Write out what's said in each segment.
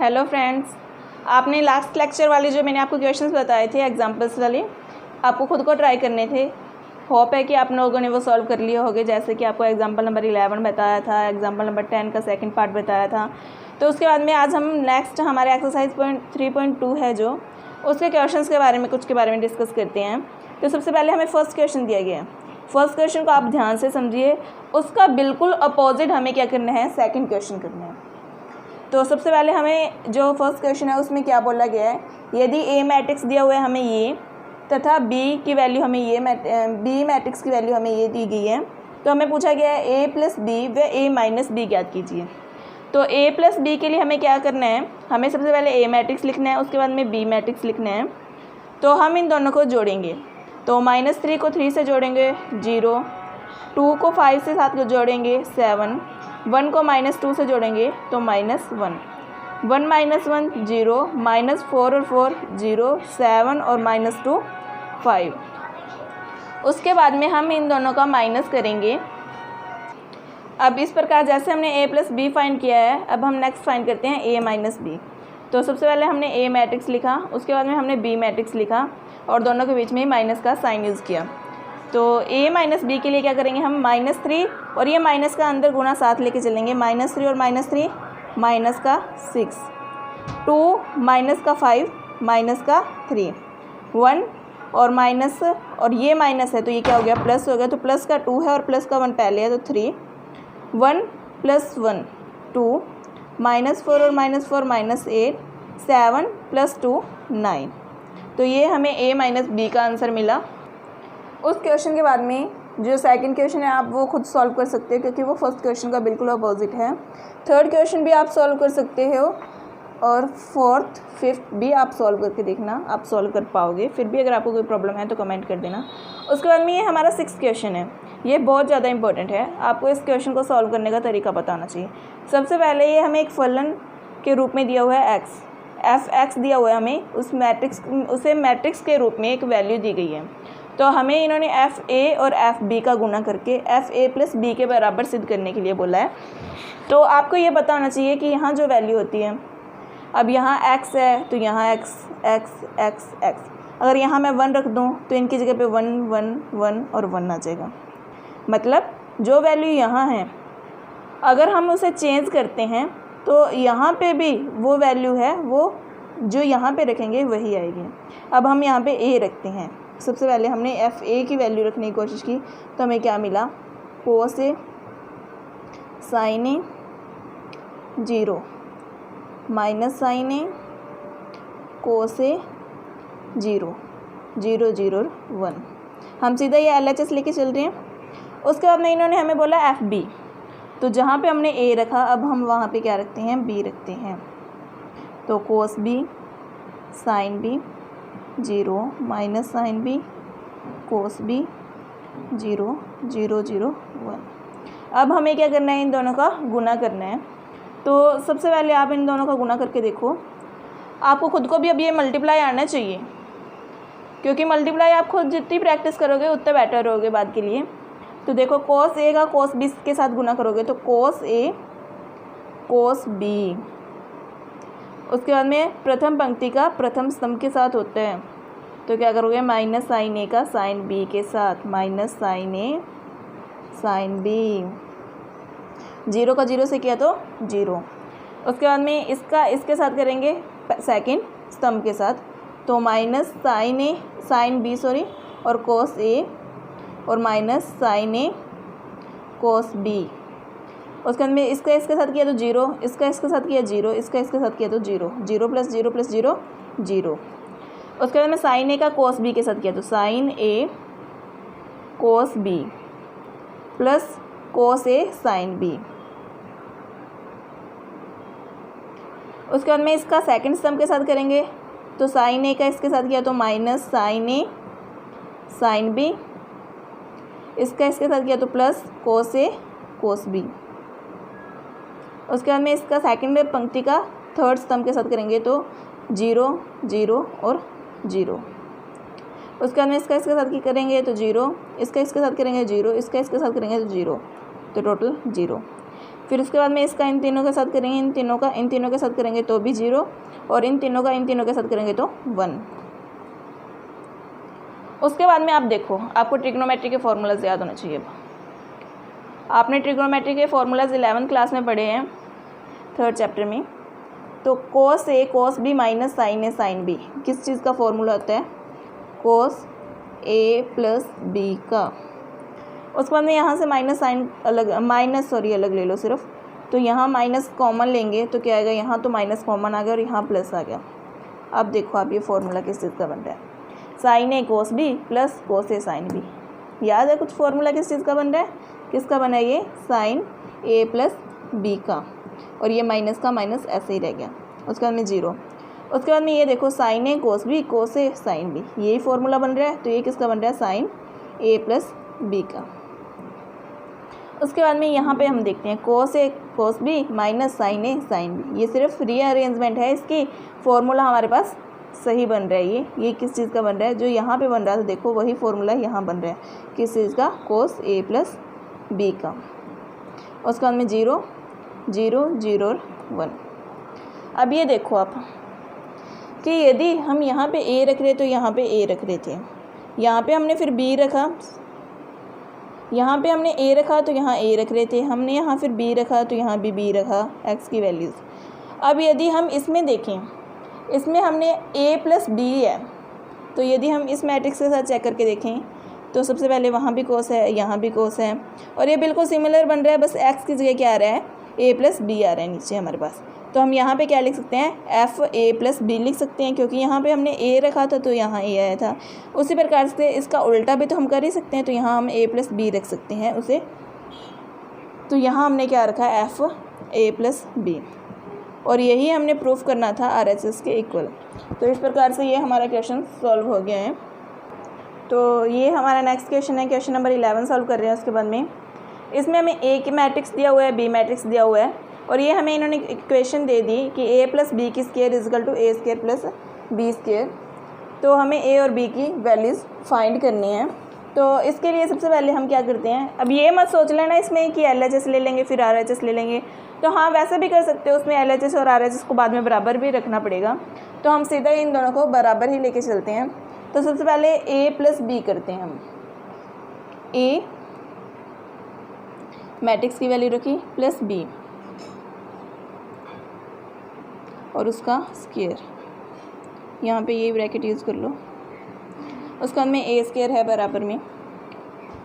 Hello friends, आपने last lecture वाले जो मैंने आपको क्वेश्चंस बताए थे एग्जांपल्स वाले, आपको खुद को ट्राई करने थे। होप है कि आप लोगों ने वो सॉल्व कर लिए होंगे। जैसे कि आपको एग्जांपल नंबर 11 बताया था, एग्जांपल नंबर 10 का सेकंड पार्ट बताया था। तो उसके बाद में आज हम नेक्स्ट हमारे एक्सरसाइज 3.2 है जो उसके क्वेश्चंस के बारे में कुछ के बारे में डिस्कस करते हैं। तो सबसे पहले हमें फर्स्ट क्वेश्चन दिया गया है। फर्स्ट क्वेश्चन को आप ध्यान से समझिए, उसका बिल्कुल अपोजिट हमें क्या करना है, सेकंड क्वेश्चन करना है। तो सबसे पहले हमें जो फर्स्ट क्वेश्चन है उसमें क्या बोला गया है, यदि ए मैट्रिक्स दिया हुआ है हमें ये, तथा बी की वैल्यू हमें ये, बी मैट्रिक्स की वैल्यू हमें ये दी गई है। तो हमें पूछा गया है ए प्लस बी व ए माइनस बी ज्ञात कीजिए। तो ए प्लस बी के लिए हमें क्या करना है, हमें सबसे पहले ए मैट्रिक्स लिखना है, उसके बाद में बी मैट्रिक्स लिखना है। तो हम इन दोनों को जोड़ेंगे। तो -3 को 3 से जोड़ेंगे 0, 2 को 5 से 7 को जोड़ेंगे 7, 1 को -2 से जोड़ेंगे तो -1, 1 -1 0, -4 और 4 0, 7 और -2 5। उसके बाद में हम इन दोनों का माइनस करेंगे। अब इस प्रकार जैसे हमने a प्लस बी फाइंड किया है, अब हम नेक्स्ट फाइंड करते हैं a माइनस बी। तो सबसे पहले हमने a मैट्रिक्स लिखा, उसके बाद में हमने b मैट्रिक्स लिखा और दोनों के बीच में माइनस का साइन यूज़ किया। तो a माइनस बी के लिए क्या करेंगे हम, -3 और ये माइनस का अंदर गुना साथ लेके चलेंगे, -3 और -3 माइनस का 6, 2 माइनस का 5 माइनस का 3, 1 और माइनस, और ये माइनस है तो ये क्या हो गया, प्लस हो गया। तो प्लस का 2 है और प्लस का 1 पहले है तो 3, 1 + 1 2, -4 और -4 -8, 7 + 2 9। तो ये हमें a माइनस बी का आंसर मिला। उस क्वेश्चन के बाद में जो सेकंड क्वेश्चन है आप वो खुद सॉल्व कर सकते हो, क्योंकि वो फर्स्ट क्वेश्चन का बिल्कुल अपोजिट है। थर्ड क्वेश्चन भी आप सॉल्व कर सकते हो और फोर्थ फिफ्थ भी आप सॉल्व करके देखना, आप सॉल्व कर पाओगे। फिर भी अगर आपको कोई प्रॉब्लम है तो कमेंट कर देना। उसके बाद में ये हमारा 6th क्वेश्चन है, ये बहुत ज़्यादा इंपॉर्टेंट है। आपको इस क्वेश्चन को सॉल्व करने का तरीका पता होना चाहिए। सबसे पहले ये हमें एक फलन के रूप में दिया हुआ है x, f(x) दिया हुआ है हमें, उसे मैट्रिक्स के रूप में एक वैल्यू दी गई है। तो हमें इन्होंने fa और fb का गुना करके fa प्लस b के बराबर सिद्ध करने के लिए बोला है। तो आपको ये पता होना चाहिए कि यहाँ जो वैल्यू होती है, अब यहाँ x है तो यहाँ x x x x, अगर यहाँ मैं 1 रख दूँ तो इनकी जगह पे 1 1 1 और 1 आ जाएगा। मतलब जो वैल्यू यहाँ है अगर हम उसे चेंज करते हैं तो यहाँ पे भी वो वैल्यू है, वो जो यहाँ पे रखेंगे वही आएगी। अब हम यहाँ पे a रखते हैं। सबसे पहले हमने fa की वैल्यू रखने की कोशिश की तो हमें क्या मिला, cos a sin a 0 -sin a cos a 0 0 0 1। हम सीधा ये LHS लेके चल रहे हैं। उसके बाद में इन्होंने हमें बोला fb, तो जहाँ पे हमने a रखा अब हम वहाँ पे क्या रखते हैं, b रखते हैं। तो cos b sin b 0 -sin b cos b 0 0 0 1। अब हमें क्या करना है, इन दोनों का गुना करना है। तो सबसे पहले आप इन दोनों का गुना करके देखो। आपको खुद को भी अब ये मल्टीप्लाई आना चाहिए, क्योंकि मल्टीप्लाई आप खुद जितनी प्रैक्टिस करोगे उतना बेटर रहोगे बाद के लिए। तो देखो cos a का cos b के साथ गुना करोगे तो cos a cos b, उसके बाद में प्रथम पंक्ति का प्रथम स्तंभ के साथ होता है तो क्या करोगे, -sin a का sin b के साथ, -sin a sin b, 0 का 0 से किया तो 0। उसके बाद में इसका इसके साथ करेंगे सेकंड स्तंभ के साथ, तो -sin a sin b और cos a और -sin a cos b। उसके बाद में इसका इसके साथ किया तो 0, इसका इसके साथ किया 0, इसका इसके साथ किया तो 0, 0 + 0 + 0 0। उसके बाद में sin a का cos b के साथ किया तो sin a cos b plus cos a sin b। उसके बाद में इसका सेकंड स्तंभ के साथ करेंगे तो sin a का इसके साथ किया तो -sin a sin b, इसका इसके साथ किया तो plus cos a cos b। उसके बाद में इसका सेकंड पंक्ति का थर्ड स्तंभ के साथ करेंगे तो 0 0 और 0। उसके बाद में इसका इसके साथ करेंगे तो 0, इसका इसके साथ करेंगे 0, इसका इसके साथ करेंगे तो 0, तो टोटल 0। फिर उसके बाद में इसका इन तीनों के साथ करेंगे, इन तीनों के साथ करेंगे तो भी 0, और इन तीनों के साथ करेंगे तो 1। उसके बाद में आप देखो, आपको ट्रिग्नोमेट्री के फॉर्मूलाज याद होने चाहिए। आपने ट्रिग्नोमेट्री के फॉर्मूलाज 11th क्लास में पढ़े हैं, 3rd चैप्टर में। तो cos A cos B minus sin A sin B किस चीज़ का फॉर्मूला होता है? cos A प्लस B का। उसके बाद में यहाँ से अलग ले लो सिर्फ, तो यहाँ माइनस कॉमन लेंगे तो क्या आएगा, यहाँ तो माइनस कॉमन आ गया और यहाँ प्लस आ गया। अब देखो आप ये फॉर्मूला किस चीज़ का बन रहा है, sin A cos B plus cos A sin B। याद है कुछ फॉर्मूला किस चीज़ का बन रहा है? किसका बना है ये? sin A प्लस B का, और ये माइनस का माइनस ऐसे ही रह गया। उसके बाद में 0। उसके बाद में ये देखो sin A cos B cos A sin B, यही फॉर्मूला बन रहा है। तो ये किसका बन रहा है? sin A प्लस B का। उसके बाद में यहाँ पे हम देखते हैं cos A cos B minus sin A sin B, ये सिर्फ रीअरेंजमेंट है इसकी, फॉर्मूला हमारे पास सही बन रहा है। ये किस चीज़ का बन रहा है? जो यहाँ पे बन रहा था देखो वही फॉर्मूला यहाँ बन रहा है, किस चीज़ का? cos A प्लस B का। उसके बाद में 0 0 0 और 1। अब ये देखो आप कि यदि हम यहाँ पे A रख रहे तो यहाँ पे A रख रहे थे, यहाँ पे हमने फिर B रखा, यहाँ पे हमने A रखा तो यहाँ A रख रहे थे, हमने यहाँ फिर B रखा तो यहाँ भी B रखा x की वैल्यूज़। अब यदि हम इसमें देखें, इसमें हमने A प्लस B है, तो यदि हम इस मैट्रिक्स के साथ चेक करके देखें तो सबसे पहले वहाँ भी कोस है, यहाँ भी कोस है, और ये बिल्कुल सिमिलर बन रहा है, बस x की जगह क्या आ रहा है? A प्लस B आ रहा है नीचे हमारे पास। तो हम यहाँ पे क्या लिख सकते हैं? FA प्लस B लिख सकते हैं, क्योंकि यहाँ पे हमने A रखा था तो यहाँ A आया था। उसी प्रकार से इसका उल्टा भी तो हम कर ही सकते हैं, तो यहाँ हम A प्लस B रख सकते हैं उसे। तो यहाँ हमने क्या रखा है? FA प्लस B, और यही हमने प्रूफ करना था RHS के इक्वल। तो इस प्रकार से ये हमारा क्वेश्चन सॉल्व हो गया है। तो ये हमारा नेक्स्ट क्वेश्चन है, क्वेश्चन नंबर 11 सॉल्व कर रहे हैं। उसके बाद में इसमें हमें A की मैट्रिक्स दिया हुआ है, B मैट्रिक्स दिया हुआ है, और ये हमें इन्होंने इक्वेशन दे दी कि A प्लस B की square equal to A square plus B square. तो हमें A और B की वैल्यूज़ फाइंड करनी है। तो इसके लिए सबसे पहले हम क्या करते हैं, अब ये मत सोच लेना इसमें कि LHS ले लेंगे फिर RHS ले लेंगे। तो हाँ, वैसे भी कर सकते हो, उसमें LHS और RHS को बाद में बराबर भी रखना पड़ेगा। तो हम सीधा इन दोनों को बराबर ही लेके चलते हैं। तो सबसे पहले A प्लस B करते हैं हम। A मैट्रिक्स की वैल्यू रखी प्लस B और उसका स्क्वायर, यहाँ पे ये ब्रैकेट यूज़ कर लो। उसके बाद में A स्क्वायर है बराबर में,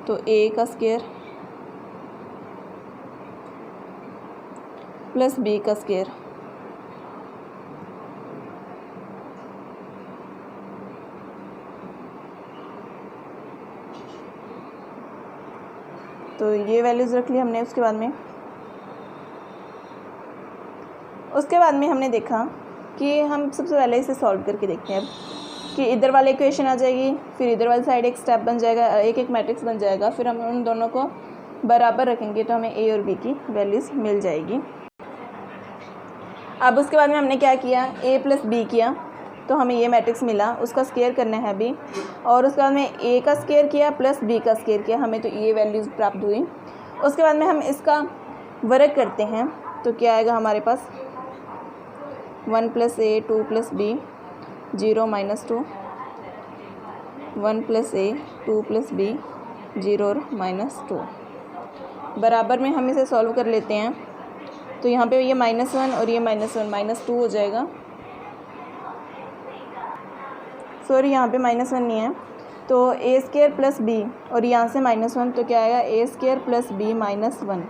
तो A का स्क्वायर प्लस B का स्क्वायर, तो ये वैल्यूज़ रख ली हमने। उसके बाद में हमने देखा कि हम सबसे पहले इसे सॉल्व करके देखते हैं कि इधर वाले इक्वेशन आ जाएगी, फिर इधर वाली साइड एक स्टेप बन जाएगा, एक मैट्रिक्स बन जाएगा, फिर हम उन दोनों को बराबर रखेंगे तो हमें A और B की वैल्यूज़ मिल जाएगी। अब उसके बाद में हमने क्या किया, A प्लस B किया, तो हमें ये मैट्रिक्स मिला, उसका स्क्वायर करना है अभी, और उसके बाद में A का स्क्वायर किया प्लस B का स्क्वायर किया, हमें तो ये वैल्यूज़ प्राप्त हुई। उसके बाद में हम इसका वर्ग करते हैं, तो क्या आएगा हमारे पास? 1 plus A 2 plus B 0 minus 2, 1 plus A 2 plus B 0 और माइनस 2। बराबर में हम इसे सॉल्व कर लेते हैं, तो यहाँ पे ये -1 और ये -1 -2 हो जाएगा। सॉरी, यहाँ पे -1 नहीं है, तो A स्क्वायर प्लस B और यहाँ से -1, तो क्या आएगा? A square plus B -1।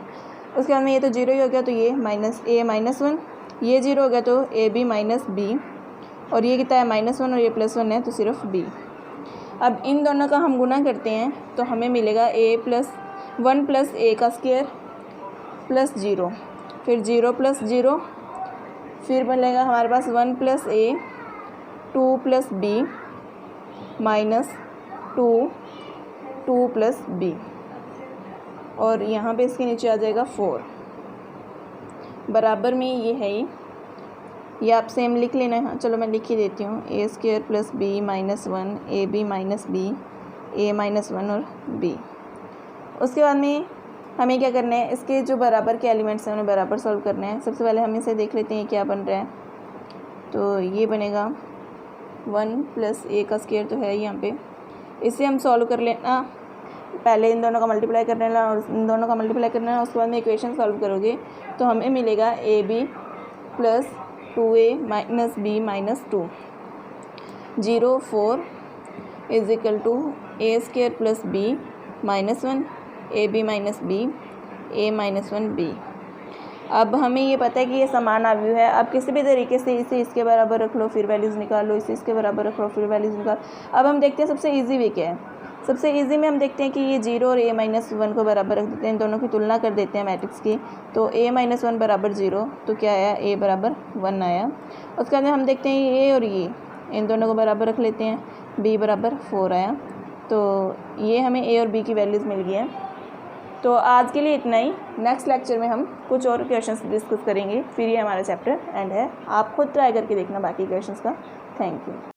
उसके बाद में ये तो 0 ही हो गया, तो ये A -1, ये 0 हो गया तो AB माइनस B, और ये कितना है? -1 और ये +1 है तो सिर्फ B। अब इन दोनों का हम गुना करते हैं तो हमें मिलेगा 1 प्लस A का स्क्वायर प्लस 0, फिर 0 प्लस 0, फिर बनेगा हमारे पास 1 plus A 2 plus B minus 2 plus B, और यहाँ पे इसके नीचे आ जाएगा 4। बराबर में ये है, ये आप सेम लिख लेना है। चलो मैं लिख ही देती हूँ। A square plus B -1 AB minus B A -1 और B। उसके बाद में हमें क्या करना है, इसके जो बराबर के एलिमेंट्स हैं उन्हें बराबर सॉल्व करना है। सबसे पहले हम इसे देख लेते हैं क्या बन रहा है। तो ये बनेगा 1 + a का स्क्वायर तो है यहाँ पे, इसे हम सॉल्व कर लेना। पहले इन दोनों का मल्टीप्लाई कर लेना और इन दोनों का मल्टीप्लाई कर लेना, उसके बाद में इक्वेशन सॉल्व करोगे तो हमें मिलेगा ab + 2a - b - 2 0 4 = a² + b - 1 ab - b a - 1b। अब हमें ये पता है कि ये समान अवयव है। अब किसी भी तरीके से इसे इसके बराबर रख लो, फिर वैल्यूज़ निकाल लो, इसे इसके बराबर रख लो, फिर वैल्यूज़ निकाल। अब हम देखते हैं सबसे इजी वे क्या है। सबसे इजी में हम देखते हैं कि ये 0 और a - 1 को बराबर रख देते हैं, इन दोनों की तुलना कर देते हैं मैट्रिक्स की। तो a - 1 = 0, तो क्या आया, a = 1 आया। उसके बाद हम देखते हैं ये और ये, इन दोनों को बराबर रख लेते हैं, b = 4 आया। तो ये हमें a और b की वैल्यूज़ मिल गई हैं। तो आज के लिए इतना ही। नेक्स्ट लेक्चर में हम कुछ और क्वेश्चंस डिस्कस करेंगे, फिर ये हमारा चैप्टर एंड है। आप खुद ट्राई करके देखना बाकी क्वेश्चंस का। Thank you.